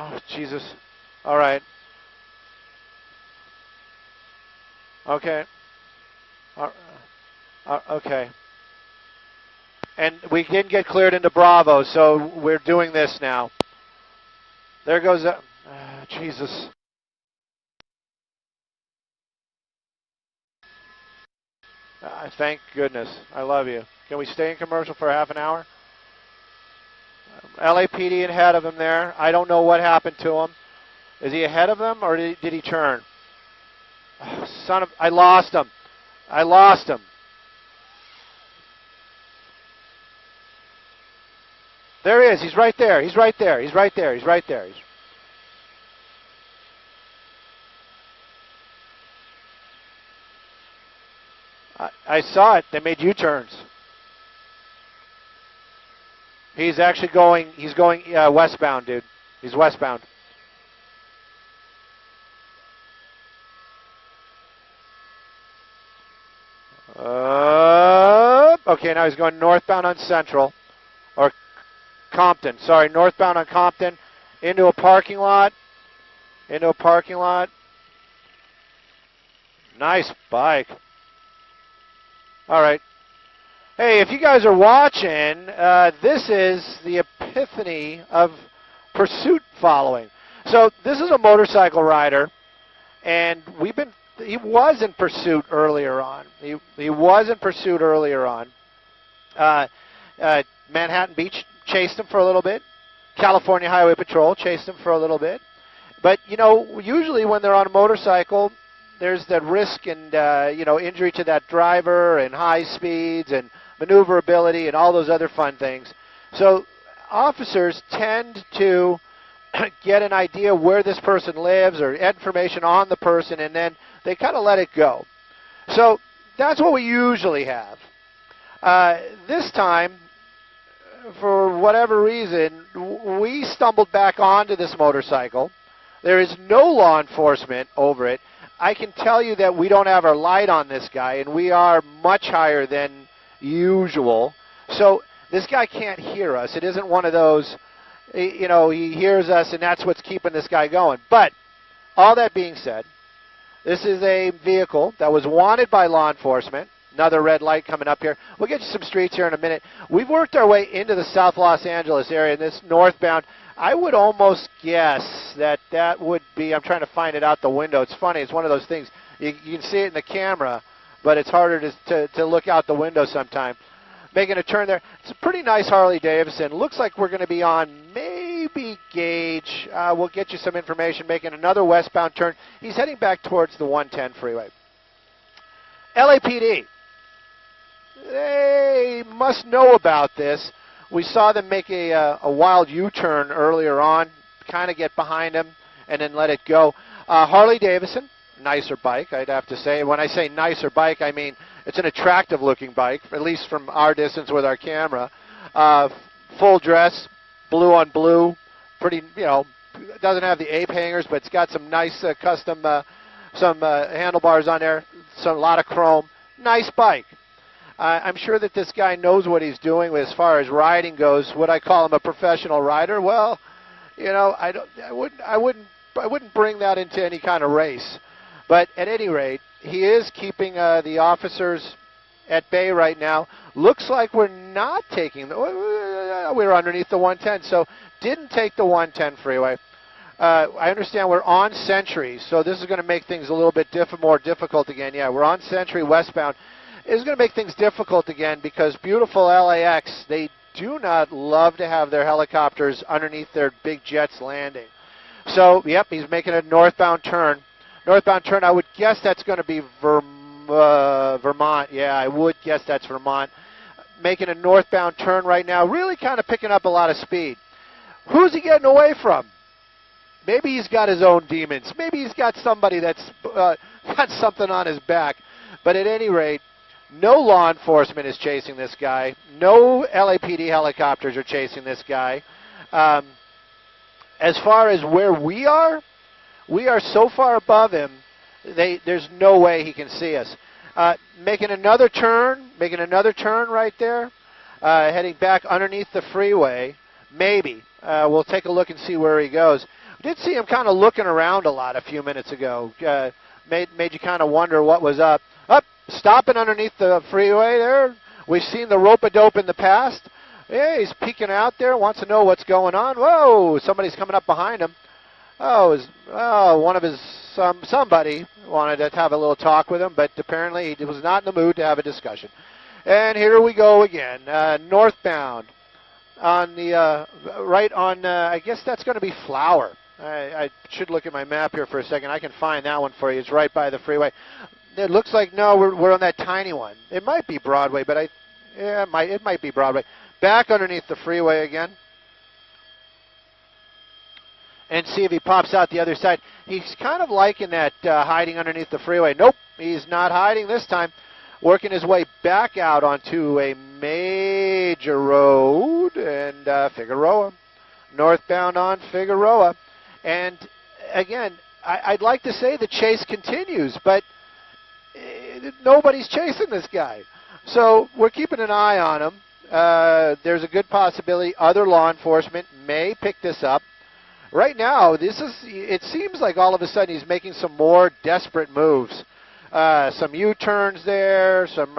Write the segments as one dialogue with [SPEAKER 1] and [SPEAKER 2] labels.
[SPEAKER 1] Oh, Jesus. All right. Okay. Okay. And we didn't get cleared into Bravo, so we're doing this now. There goes Jesus. Thank goodness. I love you. Can we stay in commercial for half an hour? LAPD ahead of him there. I don't know what happened to him. Is he ahead of them, or did he turn? Oh, son of... I lost him. I lost him. There he is. He's right there. He's right there. He's right there. He's right there. I saw it. They made U-turns. He's actually going, westbound, dude. He's westbound. Okay, now he's going northbound on Central. Or Compton. Sorry, northbound on Compton. Into a parking lot. Into a parking lot. Nice bike. All right. Hey, if you guys are watching, this is the epiphany of pursuit following. So this is a motorcycle rider, and he was in pursuit earlier on. He was in pursuit earlier on. Manhattan Beach chased him for a little bit. California Highway Patrol chased him for a little bit. But, you know, usually when they're on a motorcycle, there's that risk and, injury to that driver and high speeds and maneuverability and all those other fun things. So officers tend to get an idea where this person lives or information on the person, and then they kind of let it go. So that's what we usually have. This time, for whatever reason, we stumbled back onto this motorcycle. There is no law enforcement over it. I can tell you that we don't have our light on this guy, and we are much higher than usual. So this guy can't hear us. It isn't one of those, he hears us, and that's what's keeping this guy going. But all that being said, this is a vehicle that was wanted by law enforcement. Another red light coming up here. We'll get you some streets here in a minute. We've worked our way into the South Los Angeles area, in this northbound. I would almost guess that would be, I'm trying to find it out the window. It's funny. It's one of those things. You can see it in the camera, but it's harder to look out the window sometime. Making a turn there. It's a pretty nice Harley Davidson. Looks like we're going to be on maybe Gage. We'll get you some information. Making another westbound turn. He's heading back towards the 110 freeway. LAPD. They must know about this. We saw them make a wild U-turn earlier on, kind of get behind him, and then let it go. Harley Davidson, nicer bike, I'd have to say. When I say nicer bike, I mean it's an attractive-looking bike, at least from our distance with our camera. Full dress, blue on blue, pretty, doesn't have the ape hangers, but it's got some nice custom, handlebars on there, a lot of chrome. Nice bike. I'm sure that this guy knows what he's doing as far as riding goes. Would I call him a professional rider? Well, I wouldn't bring that into any kind of race. But at any rate, he is keeping the officers at bay right now. Looks like we're not taking we're underneath the 110, so didn't take the 110 freeway. I understand we're on Century, so this is going to make things a little bit more difficult again. Yeah, we're on Century westbound. It's going to make things difficult again because beautiful LAX, they do not love to have their helicopters underneath their big jets landing. So, yep, he's making a northbound turn. Northbound turn, I would guess that's going to be Vermont. Yeah, I would guess that's Vermont. Making a northbound turn right now, really kind of picking up a lot of speed. Who's he getting away from? Maybe he's got his own demons. Maybe he's got somebody that's got something on his back. But at any rate, no law enforcement is chasing this guy. No LAPD helicopters are chasing this guy. As far as where we are so far above him, there's no way he can see us. Making another turn right there, heading back underneath the freeway. Maybe. We'll take a look and see where he goes. Did see him kind of looking around a lot a few minutes ago. Made you kind of wonder what was up. Up, stopping underneath the freeway there. We've seen the rope-a-dope in the past. Yeah, he's peeking out there, wants to know what's going on. Whoa, somebody's coming up behind him. One of his somebody wanted to have a little talk with him, but apparently he was not in the mood to have a discussion. And here we go again, northbound on the right on. I guess that's going to be Flower. I should look at my map here for a second. I can find that one for you. It's right by the freeway. It looks like no, we're on that tiny one. It might be Broadway, but it might be Broadway. Back underneath the freeway again. And see if he pops out the other side. He's kind of liking that hiding underneath the freeway. Nope, he's not hiding this time. Working his way back out onto a major road and Figueroa. Northbound on Figueroa. And again, I'd like to say the chase continues, but nobody's chasing this guy. So we're keeping an eye on him. There's a good possibility other law enforcement may pick this up. Right now, it seems like all of a sudden he's making some more desperate moves. Some U-turns there, some,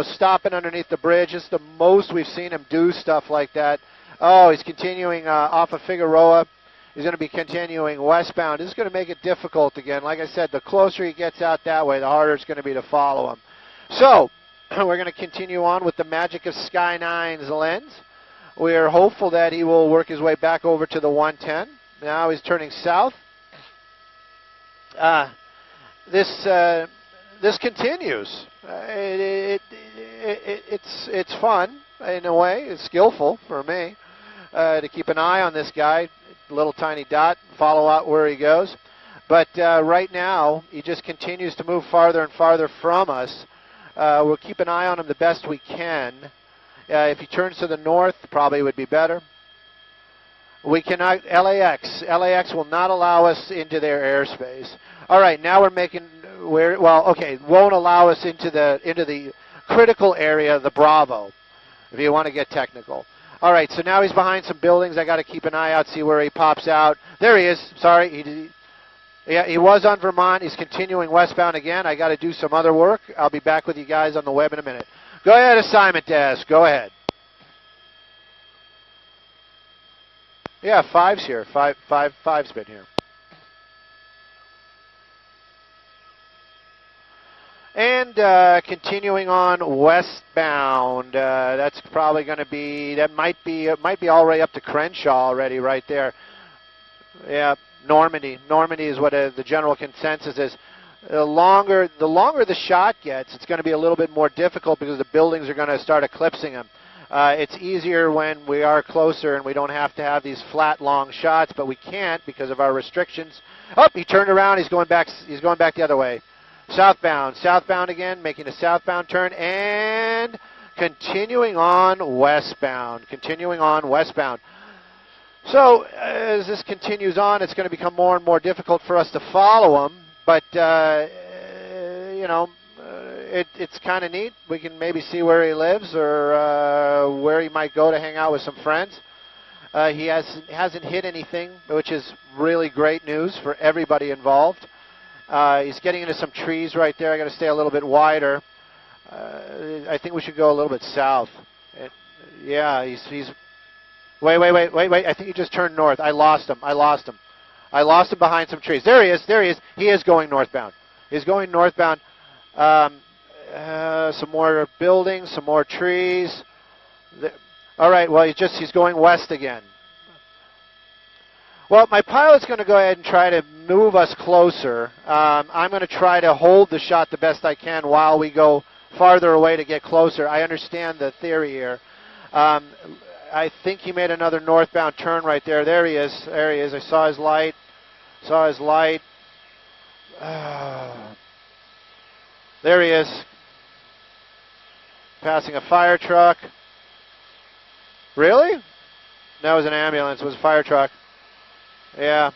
[SPEAKER 1] stopping underneath the bridge. It's the most we've seen him do stuff like that. Oh, he's continuing off of Figueroa. He's going to be continuing westbound. This is going to make it difficult again. Like I said, the closer he gets out that way, the harder it's going to be to follow him. So, we're going to continue on with the magic of Sky 9's lens. We are hopeful that he will work his way back over to the 110. Now he's turning south. This continues. It's fun in a way. It's skillful for me to keep an eye on this guy. Little tiny dot. Follow out where he goes. But right now he just continues to move farther and farther from us. We'll keep an eye on him the best we can. If he turns to the north, probably would be better. We cannot, LAX will not allow us into their airspace. All right, now we're making, won't allow us into the critical area, the Bravo, if you want to get technical. All right, so now he's behind some buildings. I got to keep an eye out, see where he pops out. There he is. Sorry, he was on Vermont. He's continuing westbound again. I got to do some other work. I'll be back with you guys on the web in a minute. Go ahead, assignment desk. Go ahead. Yeah, 5's here. 5's been here. And continuing on westbound. That's probably going to be. It might be all the way up to Crenshaw already, right there. Yeah, Normandy. Normandy is what the general consensus is. The longer the shot gets, it's going to be a little bit more difficult because the buildings are going to start eclipsing him. It's easier when we are closer and we don't have to have these flat, long shots, but we can't because of our restrictions. Oh, he turned around. He's going back. He's going back the other way. Southbound again, making a southbound turn and continuing on westbound. So as this continues on, it's going to become more and more difficult for us to follow him. But, it's kind of neat. We can maybe see where he lives or where he might go to hang out with some friends. He hasn't hit anything, which is really great news for everybody involved. He's getting into some trees right there. I got to stay a little bit wider. I think we should go a little bit south. He's... Wait. I think he just turned north. I lost him behind some trees. There he is. He is going northbound. He's going northbound. Some more buildings, some more trees. All right, well, he's going west again. Well, my pilot's going to go ahead and try to move us closer. I'm going to try to hold the shot the best I can while we go farther away to get closer. I understand the theory here. I think he made another northbound turn right there. There he is. I saw his light. There he is. Passing a fire truck. Really? No, it was an ambulance. It was a fire truck. Yeah.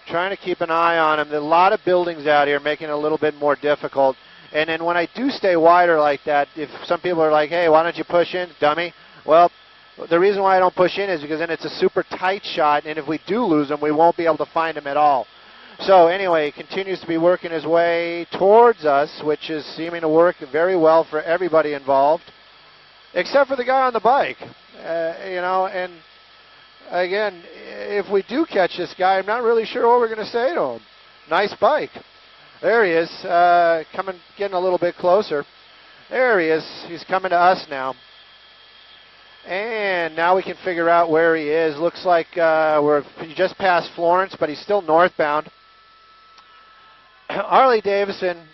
[SPEAKER 1] Trying to keep an eye on him. There are a lot of buildings out here making it a little bit more difficult. And then when I do stay wider like that, if some people are like, hey, why don't you push in, dummy? Well, The reason why I don't push in is because then it's a super tight shot, and if we do lose him, we won't be able to find him at all. So anyway, he continues to be working his way towards us, which is seeming to work very well for everybody involved, except for the guy on the bike. And again, if we do catch this guy, I'm not really sure what we're going to say to him. Nice bike. There he is, getting a little bit closer. There he is. He's coming to us now. And now we can figure out where he is. Looks like we're just past Florence, but he's still northbound. Harley Davidson,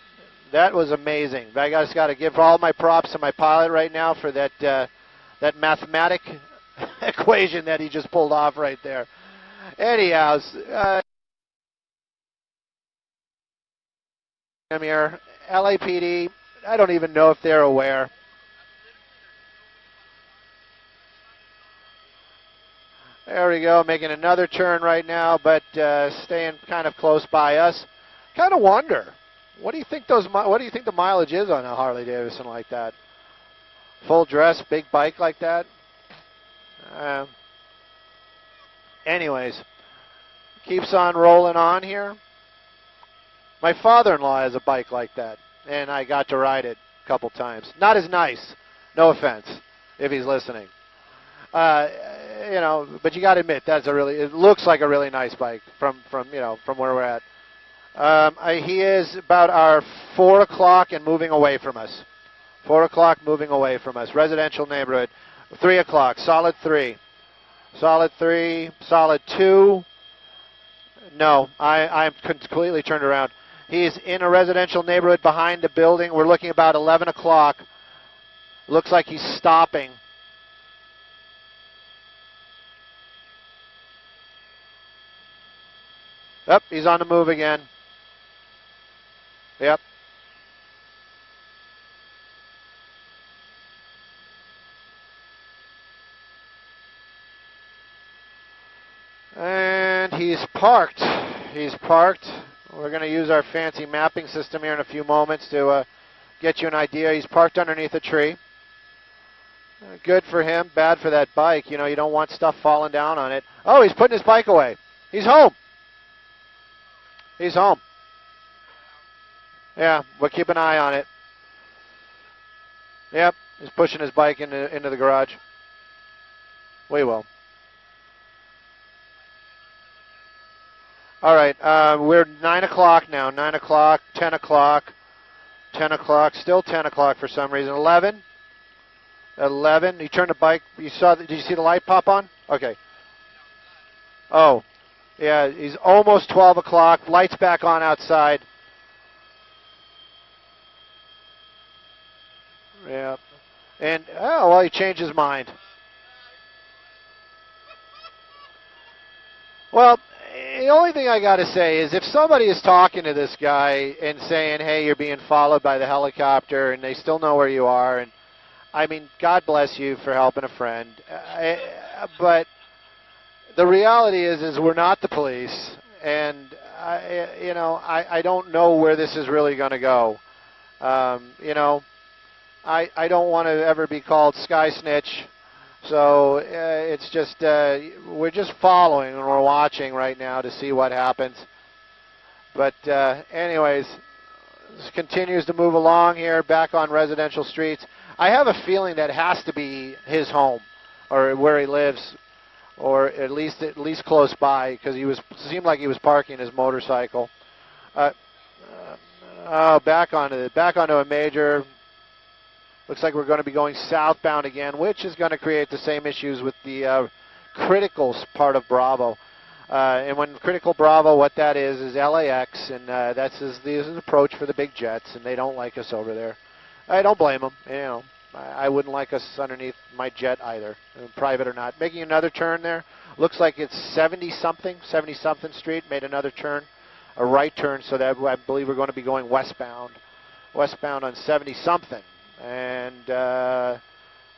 [SPEAKER 1] that was amazing. I just got to give all my props to my pilot right now for that mathematic equation that he just pulled off right there. Anyhow, I'm here. LAPD, I don't even know if they're aware. There we go, making another turn right now, but staying kind of close by us. Kind of wonder, what do you think the mileage is on a Harley Davidson like that? Full dress, big bike like that? Anyways, keeps on rolling on here. My father-in-law has a bike like that, and I got to ride it a couple times. Not as nice, no offense, if he's listening. But you got to admit it looks like a really nice bike from where we're at. He is about our 4 o'clock and moving away from us. 4 o'clock moving away from us. Residential neighborhood. 3 o'clock. Solid 3. Solid 3. Solid 2. No, I'm completely turned around. He's in a residential neighborhood behind the building. We're looking about 11 o'clock. Looks like he's stopping. Yep, he's on the move again. Yep. And he's parked. He's parked. We're going to use our fancy mapping system here in a few moments to get you an idea. He's parked underneath a tree. Good for him, bad for that bike. You don't want stuff falling down on it. Oh, he's putting his bike away. He's home. He's home. Yeah, we'll keep an eye on it. Yep, he's pushing his bike into the garage. We will. All right, we're 9 o'clock now. 9 o'clock, 10 o'clock, 10 o'clock, still 10 o'clock for some reason. 11. 11. You turned the bike. Did you see the light pop on? Okay. Oh. Yeah, he's almost 12 o'clock. Lights back on outside. Yeah. And, he changed his mind. Well, the only thing I got to say is if somebody is talking to this guy and saying, hey, you're being followed by the helicopter, and they still know where you are, and I mean, God bless you for helping a friend. But the reality is we're not the police, and I don't know where this is really going to go. I don't want to ever be called Sky Snitch, so it's just we're just following and we're watching right now to see what happens. But anyways, this continues to move along here, back on residential streets. I have a feeling that has to be his home or where he lives, or at least close by, because seemed like he was parking his motorcycle. Back onto a major. Looks like we're going to be going southbound again, which is going to create the same issues with the critical part of Bravo. And when critical Bravo, what that is LAX, and that's the approach for the big jets, and they don't like us over there. I don't blame them. I wouldn't like us underneath my jet either, private or not. Making another turn there. Looks like it's 70-something Street. Made another turn, a right turn, so that I believe we're going to be going westbound on 70-something. And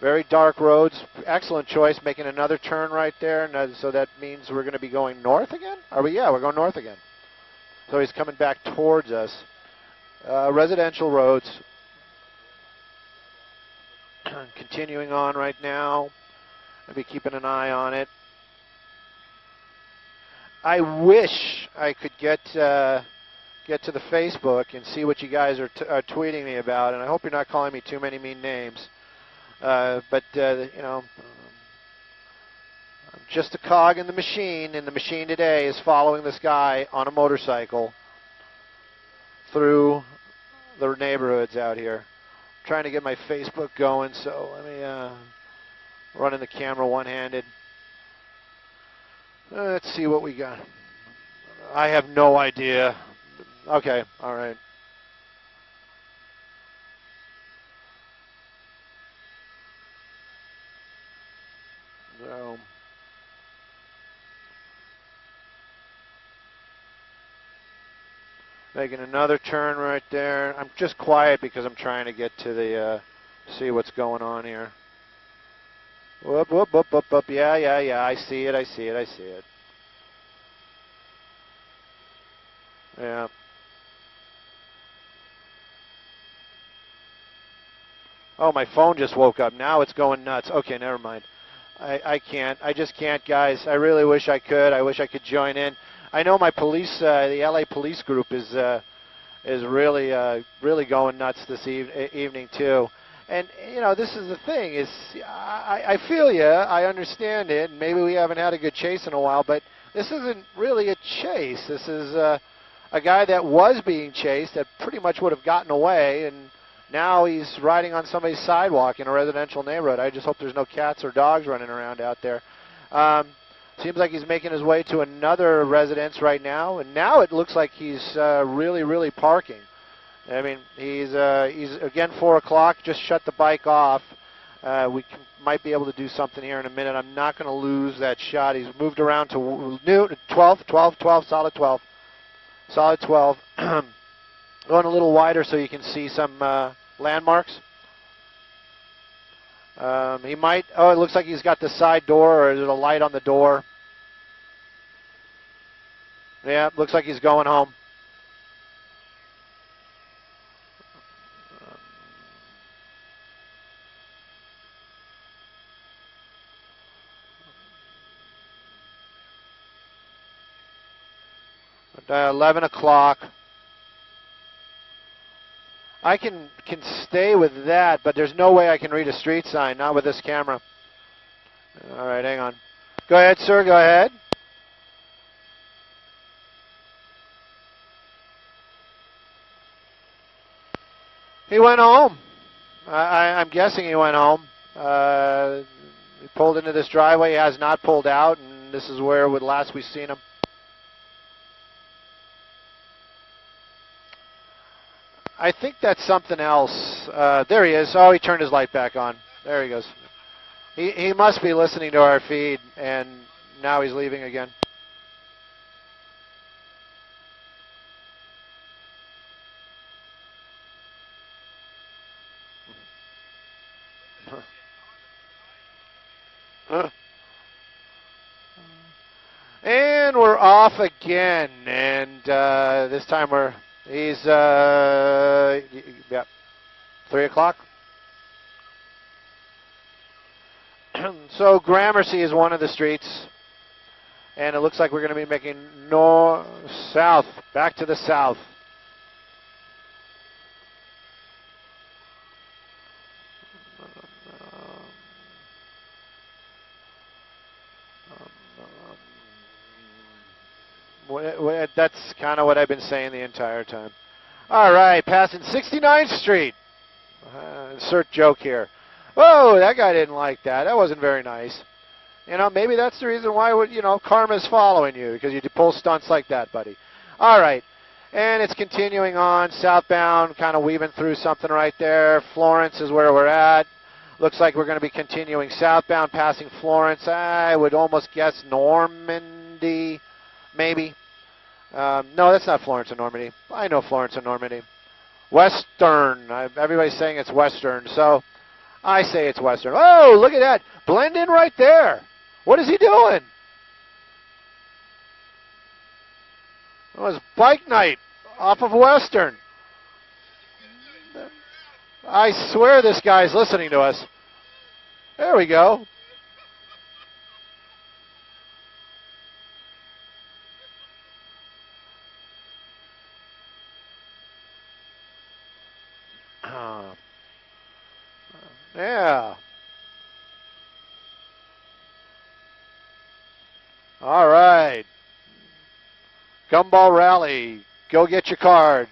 [SPEAKER 1] very dark roads. Excellent choice, making another turn right there. And so that means we're going to be going north again? Are we? Yeah, we're going north again. So he's coming back towards us. Residential roads. Continuing on right now. I'll be keeping an eye on it. I wish I could get to the Facebook and see what you guys are tweeting me about, and I hope you're not calling me too many mean names. But you know, I'm just a cog in the machine, and the machine today is following this guy on a motorcycle through the neighborhoods out here. I'm trying to get my Facebook going, so let me running the camera one-handed. Let's see what we got. I have no idea. Okay, all right. So, making another turn right there. I'm just quiet because I'm trying to get to the, see what's going on here. Whoop, whoop, whoop, whoop, whoop. Yeah, yeah, yeah. I see it, I see it, I see it. Yeah. Oh, my phone just woke up. Now it's going nuts. Okay, never mind. I can't. I just can't, guys. I really wish I could. I wish I could join in. I know my police, the LA police group is really really going nuts this evening too. And you know, this is the thing is, I feel you. I understand it. Maybe we haven't had a good chase in a while, but this isn't really a chase. This is a guy that was being chased that pretty much would have gotten away, and now he's riding on somebody's sidewalk in a residential neighborhood. I just hope there's no cats or dogs running around out there. Seems like he's making his way to another residence right now, and now it looks like he's really parking. I mean, he's again 4 o'clock. Just shut the bike off. Might be able to do something here in a minute. I'm not going to lose that shot. He's moved around to 12, solid 12, solid 12. Going a little wider so you can see some landmarks. He might. Oh, it looks like he's got the side door, or there's a light on the door. Yeah, looks like he's going home. At 11 o'clock. I can stay with that, but there's no way I can read a street sign, not with this camera. All right, hang on. Go ahead, sir, go ahead. He went home. I'm guessing he went home. He pulled into this driveway. He has not pulled out, and this is where last we seen him. I think that's something else. There he is. Oh, he turned his light back on. There he goes. He must be listening to our feed, and now he's leaving again. And we're off again, and this time he's, yeah, 3 o'clock. So Gramercy is one of the streets, and it looks like we're going to be making south, back to the south. That's kind of what I've been saying the entire time. All right, passing 69th Street. Insert joke here. Oh, that guy didn't like that. That wasn't very nice. You know, maybe that's the reason why, karma's following you, because you pull stunts like that, buddy. All right, and it's continuing on southbound, kind of weaving through something right there. Florence is where we're at. Looks like we're going to be continuing southbound, passing Florence. I would almost guess Normandy, maybe. No, that's not Florence and Normandy. I know Florence and Normandy. Western. Everybody's saying it's Western, so I say it's Western. Oh, look at that. Blend in right there. What is he doing? It was bike night off of Western. I swear this guy's listening to us. There we go. Yeah. All right. Gumball Rally. Go get your card.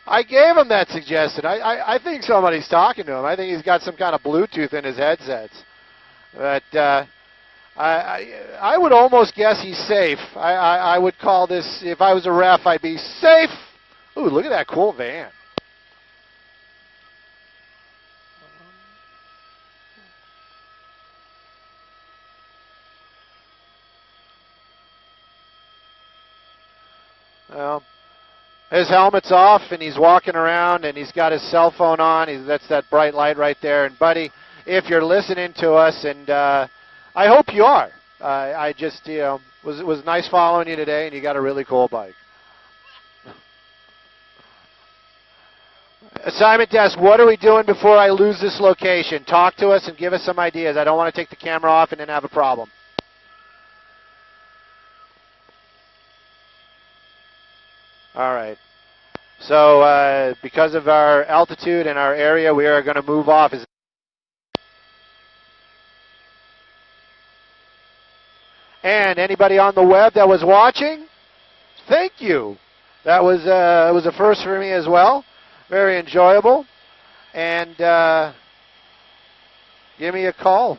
[SPEAKER 1] I gave him that suggestion. I think somebody's talking to him. I think he's got some kind of Bluetooth in his headsets. But I would almost guess he's safe. I would call this, if I was a ref, I'd be safe. Ooh, look at that cool van. Well, his helmet's off, and he's walking around, and he's got his cell phone on. That's that bright light right there. And, buddy, if you're listening to us, and I hope you are. I just, was nice following you today, and you got a really cool bike. Assignment desk, what are we doing before I lose this location? Talk to us and give us some ideas. I don't want to take the camera off and then have a problem. All right. So because of our altitude and our area, we are going to move off. And anybody on the web that was watching, thank you. That was it was a first for me as well. Very enjoyable. And give me a call.